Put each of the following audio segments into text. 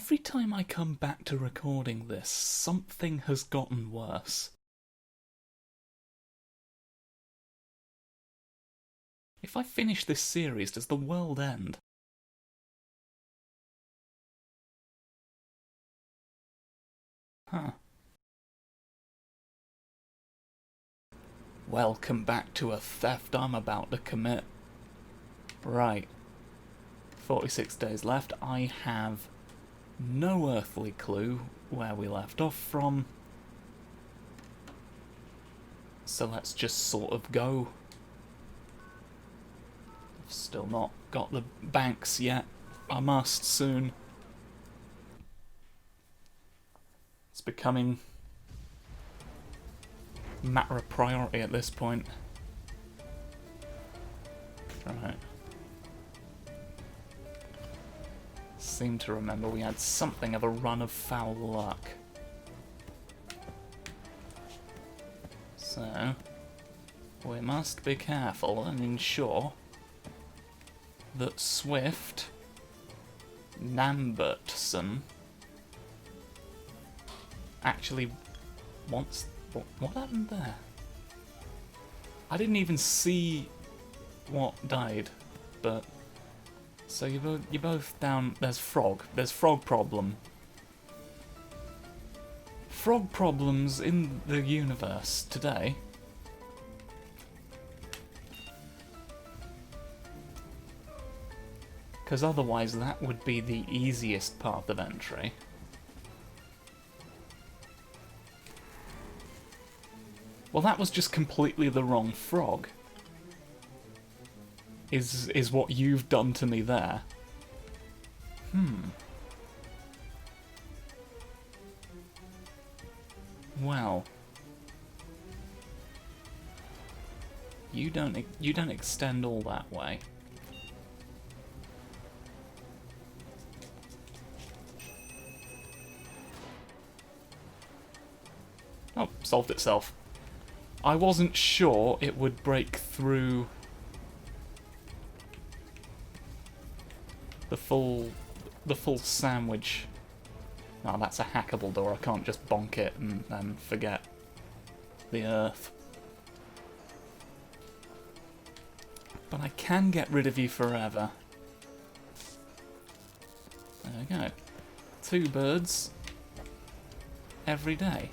Every time I come back to recording this, something has gotten worse. If I finish this series, does the world end? Huh. Welcome back to a theft I'm about to commit. Right. 46 days left. I have no earthly clue where we left off from. So let's just sort of go. I've still not got the banks yet. I must soon. It's becoming a matter of priority at this point. Right. Seem to remember we had something of a run of foul luck. So, we must be careful and ensure that Swift Nambertson actually wants... What happened there? I didn't even see what died, but... So you're both down... There's frog. There's frog problem. Frog problems in the universe today. Because otherwise that would be the easiest path of entry. Well, that was just completely the wrong frog. Is what you've done to me there. Well, you don't extend all that way. Oh, solved itself. I wasn't sure it would break through the full sandwich. No, that's a hackable door. I can't just bonk it and then forget the earth. But I can get rid of you forever. There we go. 2 birds every day.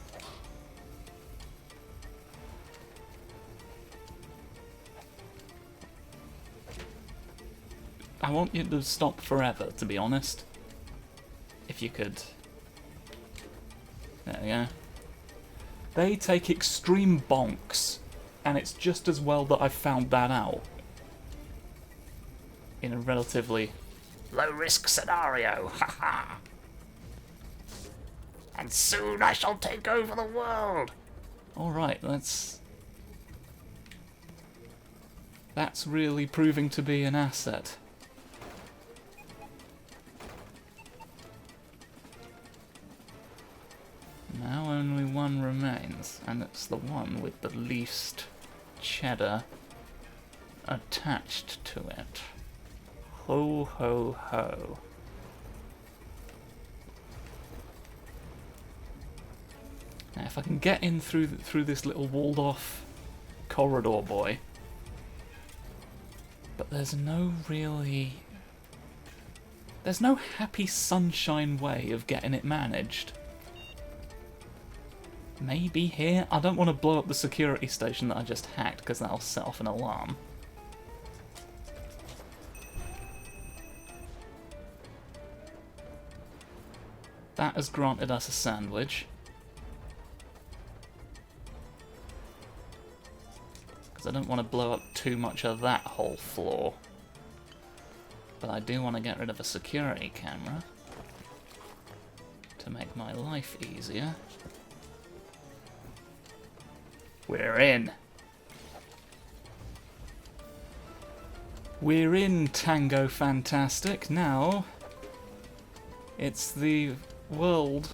I want you to stop forever, to be honest. If you could. There we go. They take extreme bonks, and it's just as well that I found that out. In a relatively low-risk scenario, haha! And soon I shall take over the world! Alright, that's really proving to be an asset. Now only one remains, and it's the one with the least cheddar attached to it. Ho ho ho. Now if I can get in through this little walled off corridor, boy. But there's no happy sunshine way of getting it managed. Maybe here? I don't want to blow up the security station that I just hacked, because that'll set off an alarm. That has granted us a sandwich. Because I don't want to blow up too much of that whole floor. But I do want to get rid of a security camera to make my life easier. We're in. We're in, Tango Fantastic. Now, it's the world.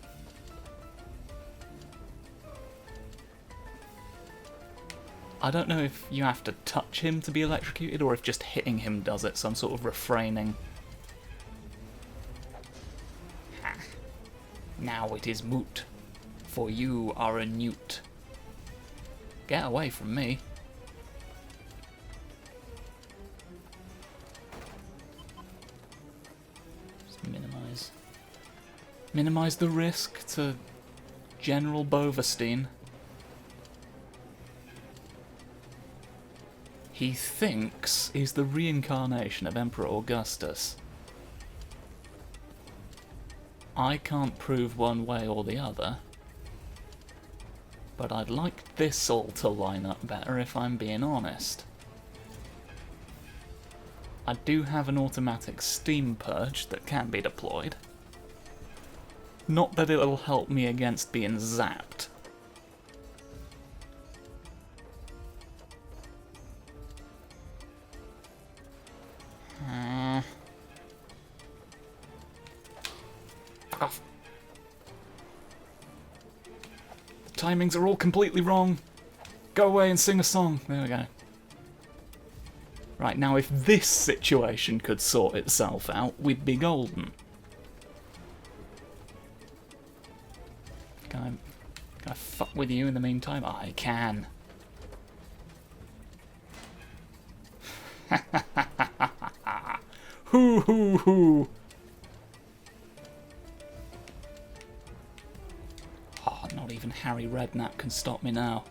I don't know if you have to touch him to be electrocuted or if just hitting him does it, so I'm sort of refraining. Now it is moot, for you are a newt. Get away from me. Just minimize the risk to General Boverstein. He thinks he's the reincarnation of Emperor Augustus. I can't prove one way or the other, but I'd like this all to line up better if I'm being honest. I do have an automatic steam purge that can be deployed. Not that it'll help me against being zapped. The timings are all completely wrong. Go away and sing a song. There we go. Right, now if this situation could sort itself out, we'd be golden. Can I fuck with you in the meantime? I can. Hoo hoo hoo. Oh, not even Harry Redknapp can stop me now.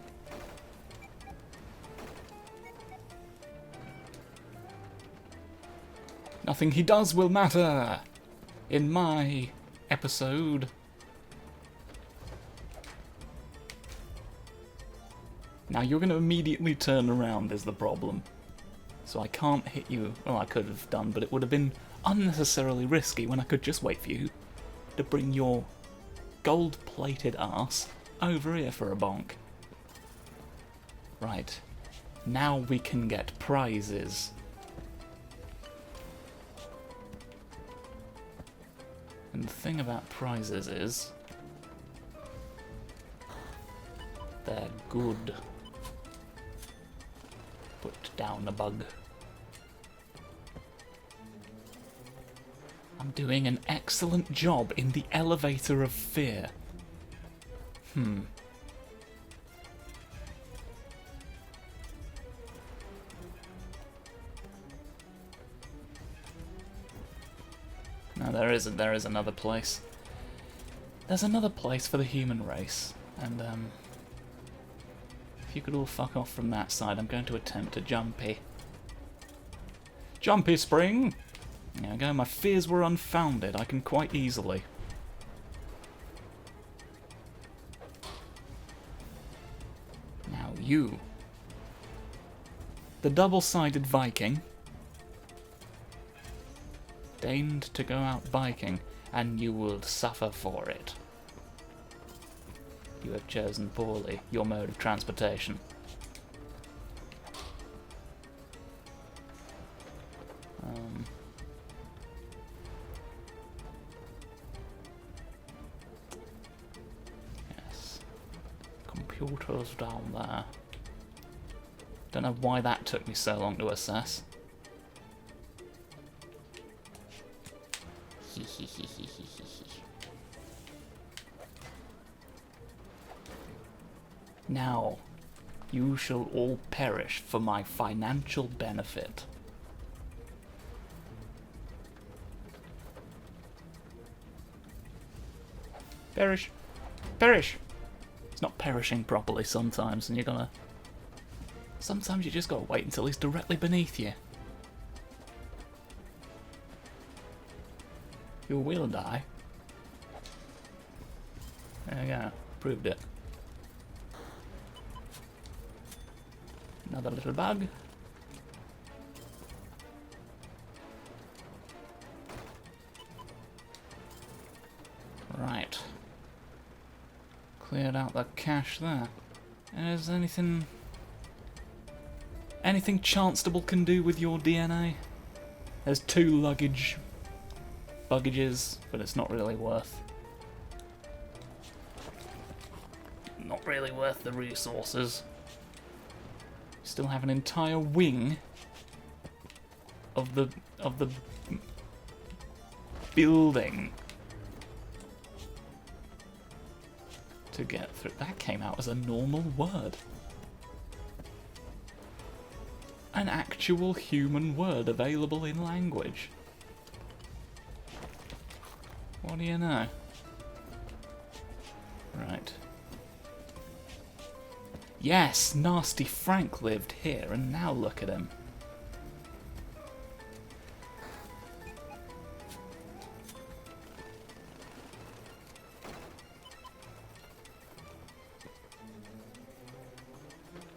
Nothing he does will matter in my episode. Now you're going to immediately turn around is the problem. So I can't hit you. Well, I could have done, but it would have been unnecessarily risky when I could just wait for you to bring your gold-plated ass over here for a bonk. Right. Now we can get prizes. And the thing about prizes is they're good. Put down a bug. I'm doing an excellent job in the elevator of fear. No, there isn't. There is another place. There's another place for the human race, and if you could all fuck off from that side, I'm going to attempt a jumpy. Jumpy spring! There we go, my fears were unfounded, I can quite easily. Now you, the double-sided Viking, deigned to go out biking, and you will suffer for it. You have chosen poorly your mode of transportation. Yes. Computers down there. Don't know why that took me so long to assess. Now, you shall all perish for my financial benefit. Perish. Perish! It's not perishing properly sometimes, and you're gonna... Sometimes you just gotta wait until he's directly beneath you. You will die. There you go. Proved it. Another little bug. Right. Cleared out the cache there. Is there anything Chanstable can do with your DNA? There's 2 buggages, but it's not really worth the resources. Still have an entire wing of the building to get through. That came out as a normal word. An actual human word available in language. What do you know? Right. Yes, Nasty Frank lived here, and now look at him.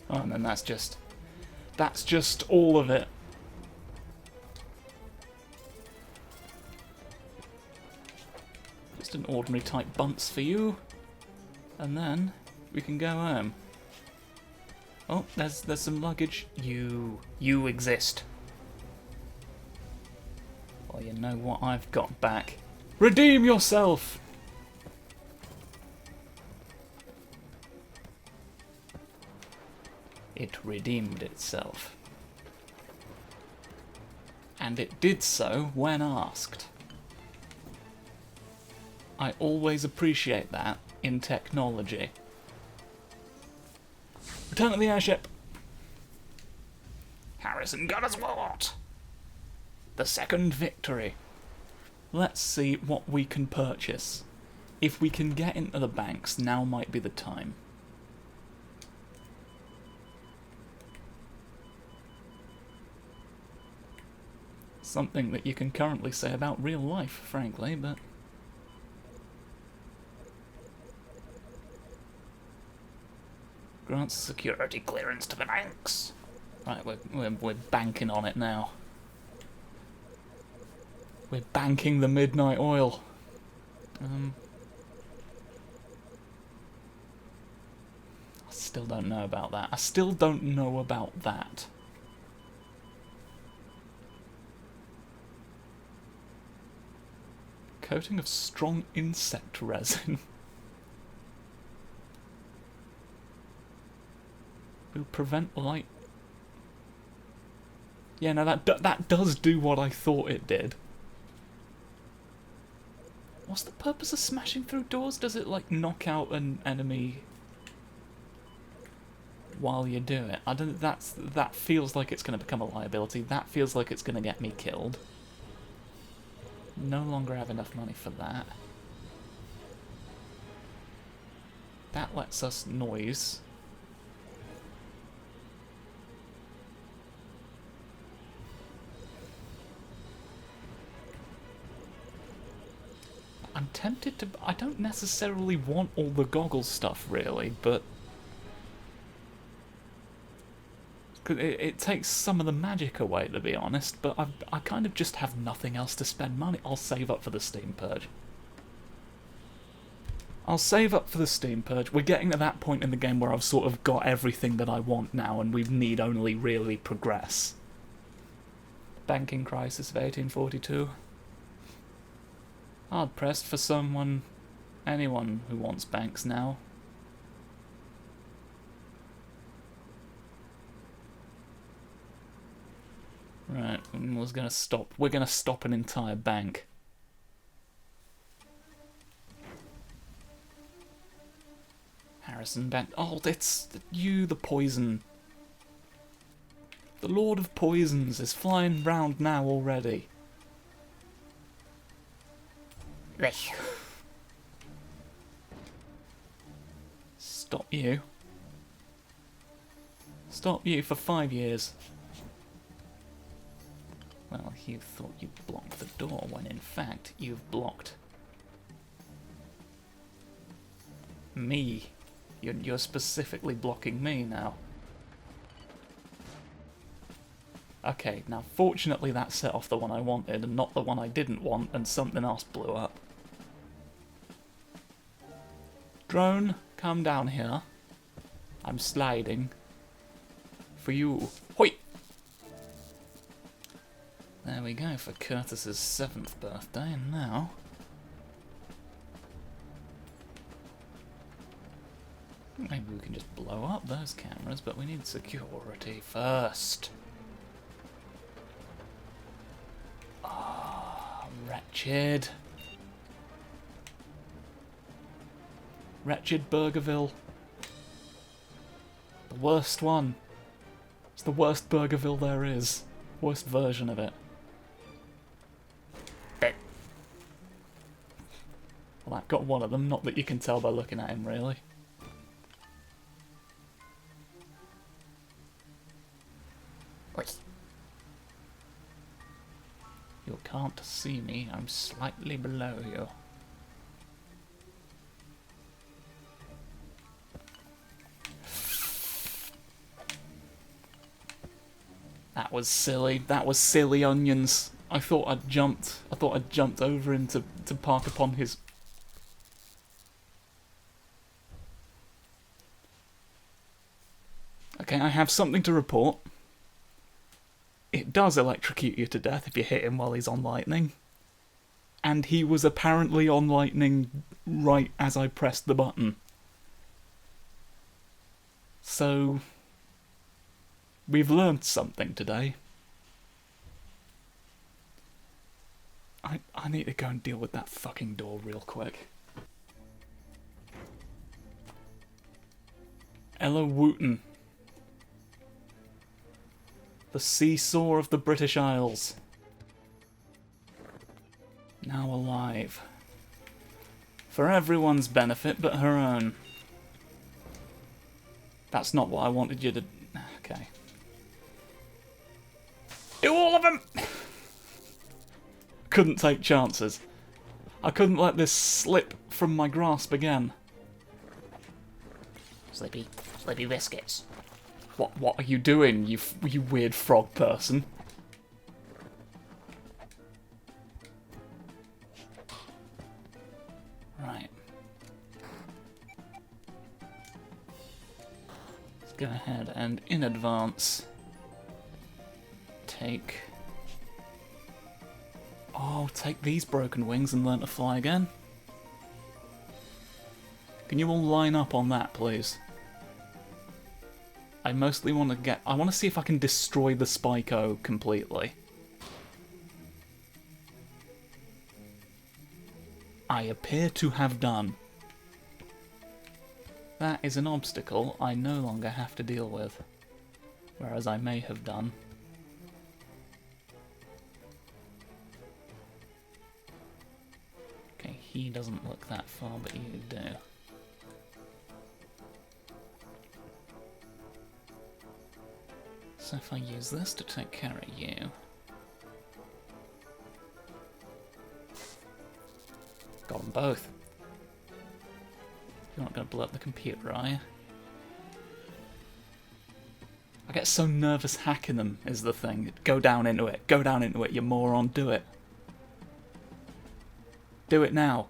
Oh, and then that's just all of it. Just an ordinary type bunts for you. And then we can go home. Oh, there's some luggage. You exist. Well, you know what I've got back. Redeem yourself! It redeemed itself. And it did so when asked. I always appreciate that in technology. Return to the airship! Harrison got us what? The second victory. Let's see what we can purchase. If we can get into the banks, now might be the time. Something that you can currently say about real life, frankly, but... Grants security clearance to the banks. Right, we're banking on it now. We're banking the midnight oil. I still don't know about that. I still don't know about that. Coating of strong insect resin. Will prevent light. Yeah, no, that does do what I thought it did. What's the purpose of smashing through doors? Does it, like, knock out an enemy while you do it? I don't. That feels like it's going to become a liability. That feels like it's going to get me killed. No longer have enough money for that. That lets us noise. I'm tempted to... I don't necessarily want all the goggle stuff, really, but... It takes some of the magic away, to be honest, but I kind of just have nothing else to spend money. I'll save up for the Steam Purge. I'll save up for the Steam Purge. We're getting to that point in the game where I've sort of got everything that I want now, and we need only really progress. Banking crisis of 1842. Hard pressed for anyone who wants banks now. Right, we're gonna stop. We're gonna stop an entire bank. Harrison Bank. Oh, it's you, the poison. The Lord of Poisons is flying round now already. Stop you. Stop you for 5 years. Well, you thought you blocked the door when in fact you've blocked me. You're specifically blocking me now. Okay, now fortunately that set off the one I wanted and not the one I didn't want, and something else blew up. Drone, come down here. I'm sliding. For you. Hoi! There we go, for Curtis's 7th birthday, and now... maybe we can just blow up those cameras, but we need security first. Ah, wretched. Wretched Burgerville. The worst one. It's the worst Burgerville there is. Worst version of it. Well, I've got one of them, not that you can tell by looking at him, really. You can't see me, I'm slightly below you. That was silly. That was silly onions. I thought I'd jumped over him to park upon his... Okay, I have something to report. It does electrocute you to death if you hit him while he's on lightning. And he was apparently on lightning right as I pressed the button. So... we've learned something today. I need to go and deal with that fucking door real quick. Ella Wooten. The seesaw of the British Isles. Now alive. For everyone's benefit but her own. That's not what I wanted you to... Okay. Do all of them! Couldn't take chances. I couldn't let this slip from my grasp again. Slippy biscuits. What are you doing, you weird frog person? Right. Let's go ahead and in advance take... Oh, take these broken wings and learn to fly again. Can you all line up on that, please? I mostly want to get... I want to see if I can destroy the Spyco completely. I appear to have done. That is an obstacle I no longer have to deal with. Whereas I may have done. Okay, he doesn't look that far, but you do. So if I use this to take care of you... Got them both. You're not going to blow up the computer, are you? I get so nervous hacking them, is the thing. Go down into it. Go down into it, you moron. Do it. Do it now.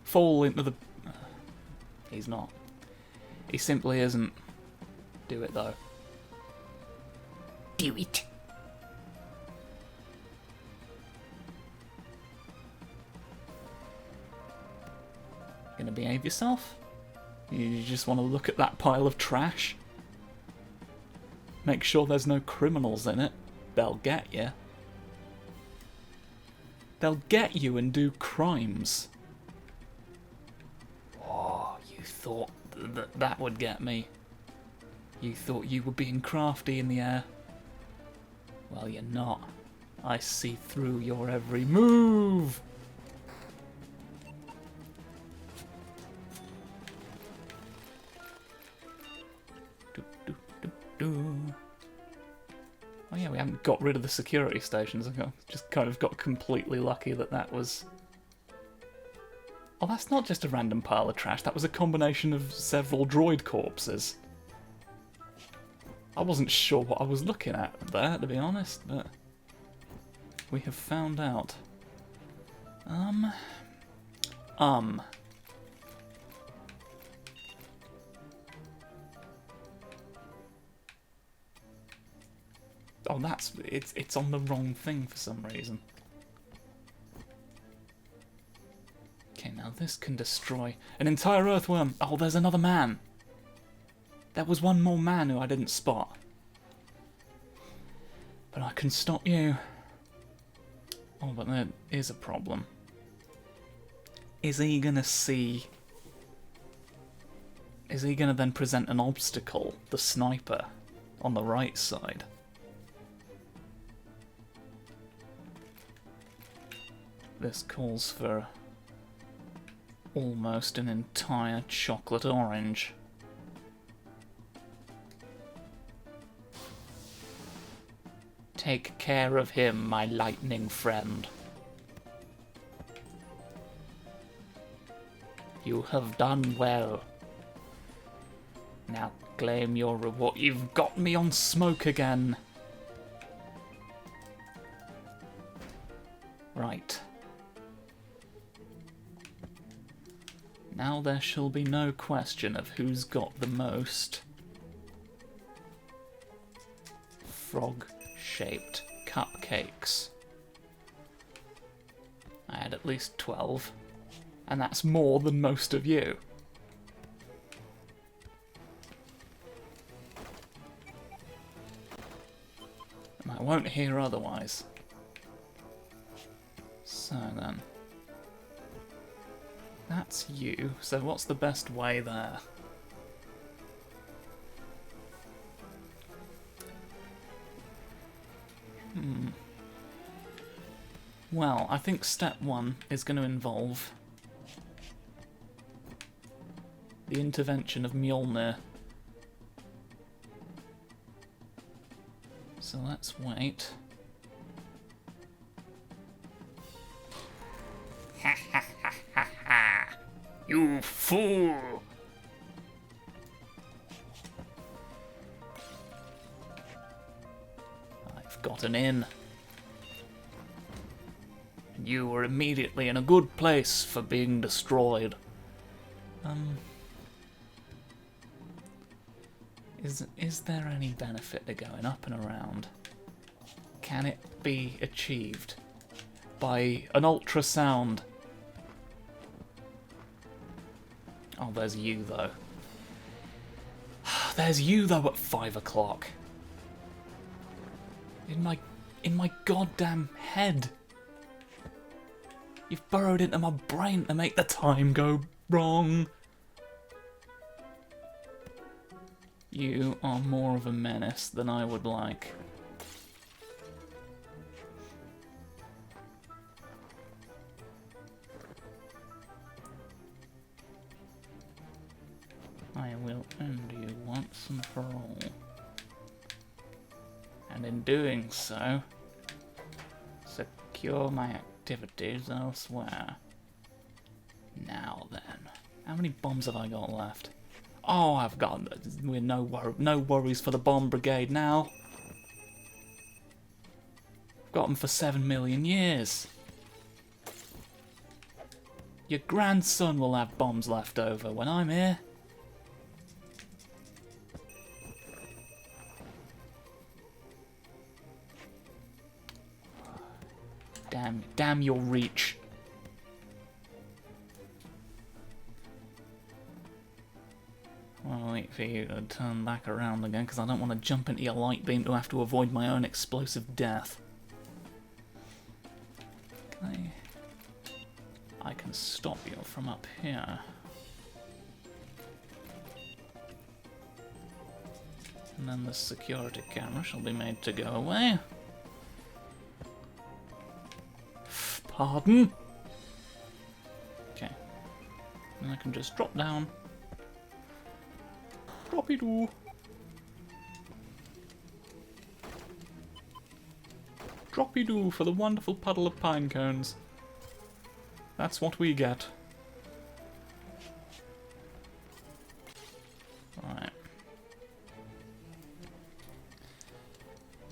Fall into the... He's not. He simply isn't. Do it, though. Do it. Gonna behave yourself? You just want to look at that pile of trash? Make sure there's no criminals in it. They'll get you. They'll get you and do crimes. Oh, you thought that would get me. You thought you were being crafty in the air. Well, you're not. I see through your every move! Oh yeah, we haven't got rid of the security stations. I just kind of got completely lucky that was... Oh, that's not just a random pile of trash. That was a combination of several droid corpses. I wasn't sure what I was looking at there, to be honest, but we have found out. Oh, it's on the wrong thing for some reason. Okay, now this can destroy an entire earthworm. Oh, there's another man. There was one more man who I didn't spot. But I can stop you. Oh, but there is a problem. Is he gonna see Is he going to then present an obstacle, the sniper, on the right side? This calls for almost an entire chocolate orange. Take care of him, my lightning friend. You have done well. Now claim your reward. You've got me on smoke again. Right. Now there shall be no question of who's got the most frog-shaped cupcakes. I had at least 12, and that's more than most of you. And I won't hear otherwise. So then, that's you. So what's the best way there? Well, I think step one is going to involve the intervention of Mjolnir. So let's wait. Ha ha ha ha ha! You fool! I've got an in. And you were immediately in a good place for being destroyed. Is there any benefit to going up and around? Can it be achieved by an ultrasound? Oh, there's you though. There's you though at 5 o'clock. In my goddamn head. You've burrowed into my brain to make the time go wrong. You are more of a menace than I would like. I will end you once and for all. And in doing so, secure my activities elsewhere. Now then, how many bombs have I got left? Oh, I've got no worries for the bomb brigade now. Got them for 7 million years. Your grandson will have bombs left over when I'm here. Damn your reach. I'll wait for you to turn back around again, because I don't want to jump into your light beam to have to avoid my own explosive death. I can stop you from up here. And then the security camera shall be made to go away. Pardon? Okay. And I can just drop down. Droppy-doo. Droppy-doo for the wonderful puddle of pine cones. That's what we get. Alright.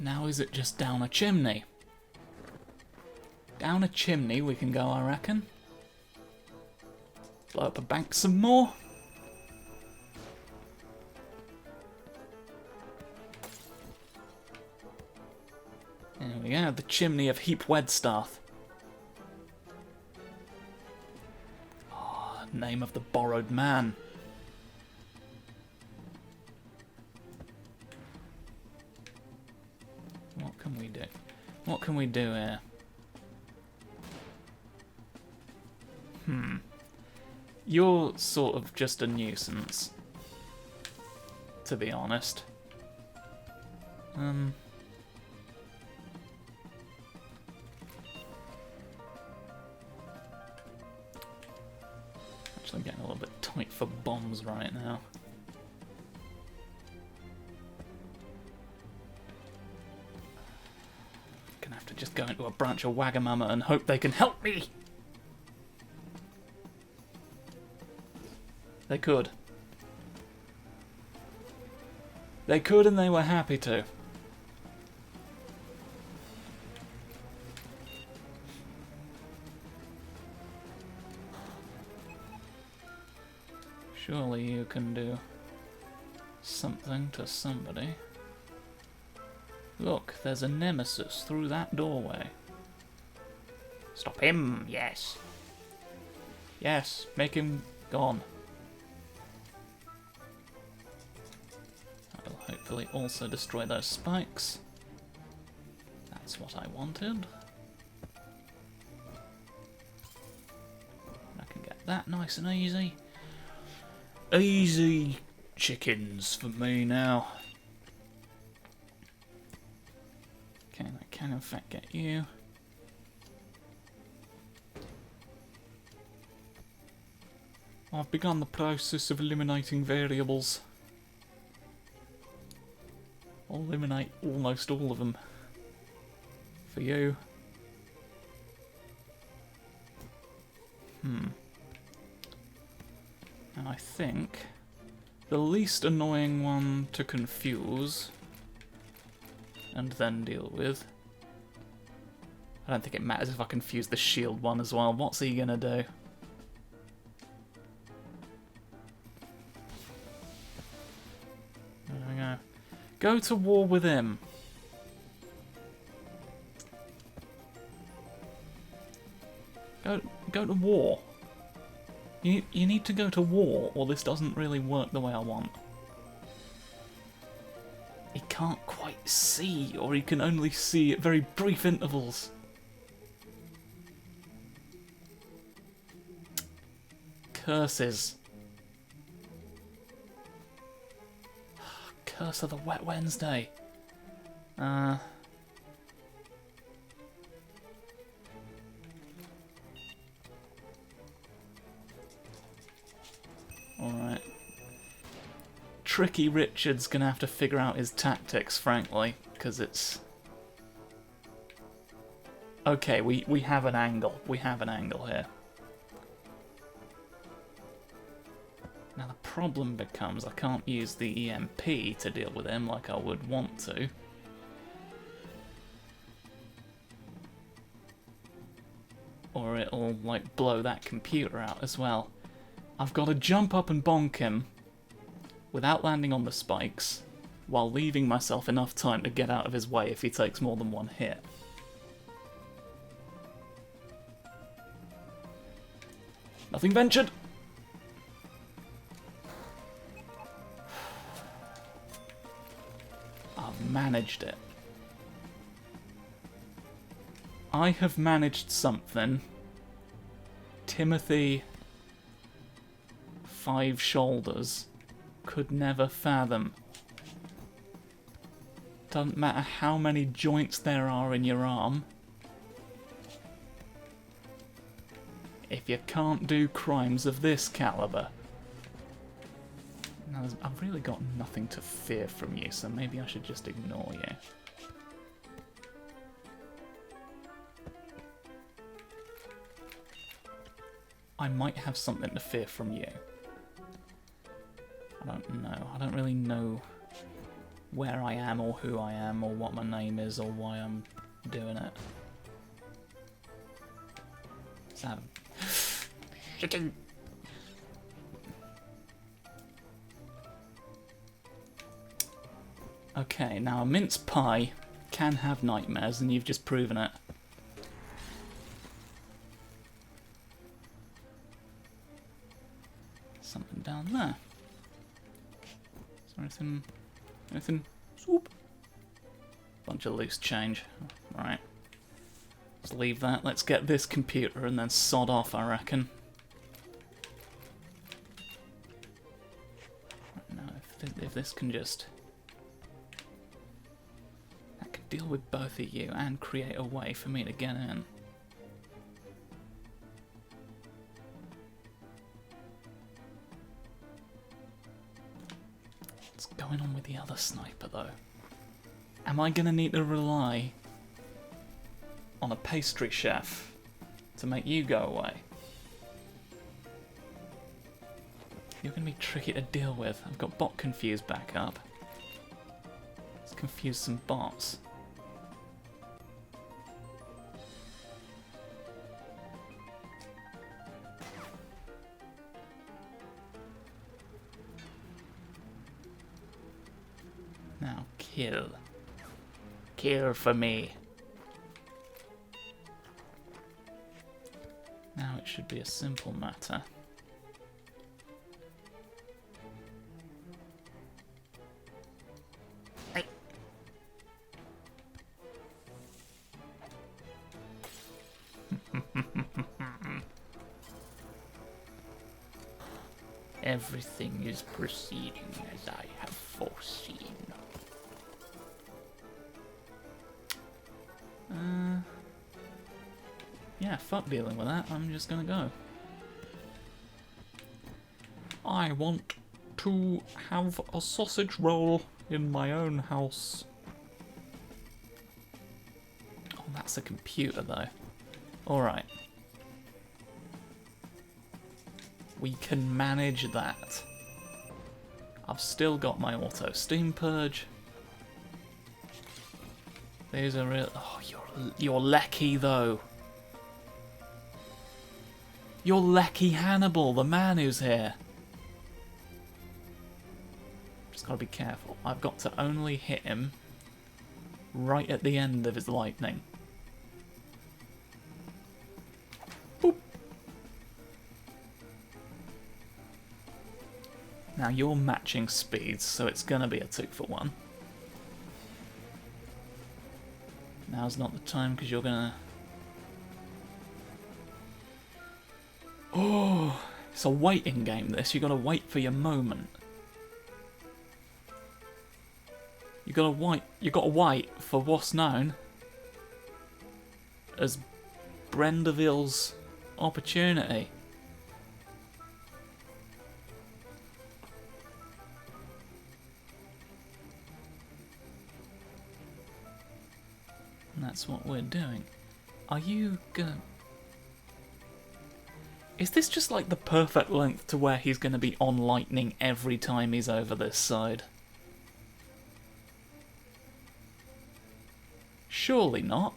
Now is it just down a chimney? Down a chimney we can go, I reckon. Blow up a bank some more. There we go, the chimney of Heap Wedstaff. Oh, name of the borrowed man. What can we do? What can we do here? You're sort of just a nuisance. to be honest. Actually getting a little bit tight for bombs right now. Gonna have to just go into a branch of Wagamama and hope they can help me! They could. They could, and they were happy to. Surely you can do something to somebody. Look, there's a nemesis through that doorway. Stop him, yes. Yes, make him gone. I'll hopefully also destroy those spikes. That's what I wanted. I can get that nice and easy. Easy chickens for me now. Okay, I can in fact get you. I've begun the process of eliminating variables. I'll eliminate almost all of them. For you. And I think the least annoying one to confuse and then deal with. I don't think it matters if I confuse the shield one as well. What's he gonna do? There we go. Go to war with him. Go to war. You need to go to war, or this doesn't really work the way I want. He can't quite see, or he can only see at very brief intervals. Curses. Curse of the Wet Wednesday. Alright. Tricky Richard's gonna have to figure out his tactics, frankly, because it's... Okay, we have an angle. We have an angle here. Now the problem becomes I can't use the EMP to deal with him like I would want to. Or it'll, like, blow that computer out as well. I've got to jump up and bonk him without landing on the spikes, while leaving myself enough time to get out of his way if he takes more than one hit. Nothing ventured! I've managed it. I have managed something Timothy Five Shoulders could never fathom. Doesn't matter how many joints there are in your arm. If you can't do crimes of this caliber. Now, I've really got nothing to fear from you, so maybe I should just ignore you. I might have something to fear from you. I don't know. I don't really know where I am or who I am or what my name is or why I'm doing it. So, Chicken. okay, now a mince pie can have nightmares, and you've just proven it. Something down there. Is there anything? Anything? Swoop. Bunch of loose change. Right. Let's leave that. Let's get this computer and then sod off, I reckon. Right, now, if if this can just... I could deal with both of you and create a way for me to get in. What's going on with the other sniper, though? Am I going to need to rely on a pastry chef to make you go away? You're going to be tricky to deal with. I've got bot confused back up. Let's confuse some bots. Now kill. Kill for me. Now it should be a simple matter. Everything is proceeding as I have foreseen. Yeah, fuck dealing with that. I'm just gonna go. I want to have a sausage roll in my own house. Oh, that's a computer though. Alright. We can manage that. I've still got my auto steam purge. These are real. Oh, you're Lecky though. You're Lecky Hannibal, the man who's here. Just gotta be careful. I've got to only hit him right at the end of his lightning. Boop. Now you're matching speeds, so it's gonna be a 2-for-1. Now's not the time because you're gonna... Oh, it's a waiting game this. You gotta wait for your moment. You gotta wait for what's known as Brendaville's opportunity. And that's what we're doing. Are you gonna... Is this just like the perfect length to where he's gonna be on lightning every time he's over this side? Surely not.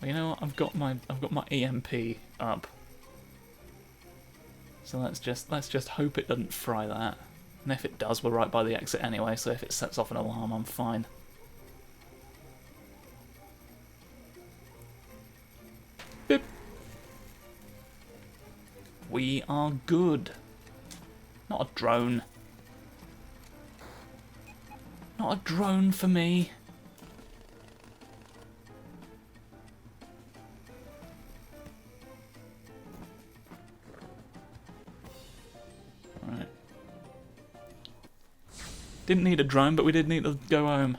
Well, you know what? I've got my EMP up. So let's just hope it doesn't fry that. And if it does, we're right by the exit anyway, so if it sets off an alarm, I'm fine. Beep. We are good. Not a drone. Not a drone for me. Right. Didn't need a drone, but we did need to go home.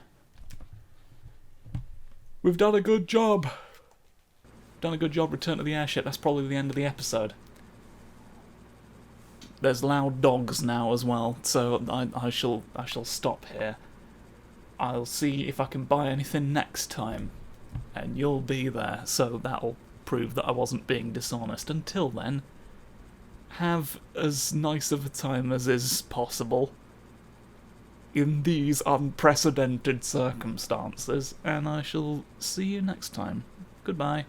We've done a good job. Done a good job. Return to the airship. That's probably the end of the episode. There's loud dogs now as well, so I shall stop here. I'll see if I can buy anything next time, and you'll be there, so that'll prove that I wasn't being dishonest. Until then, have as nice of a time as is possible in these unprecedented circumstances, and I shall see you next time. Goodbye.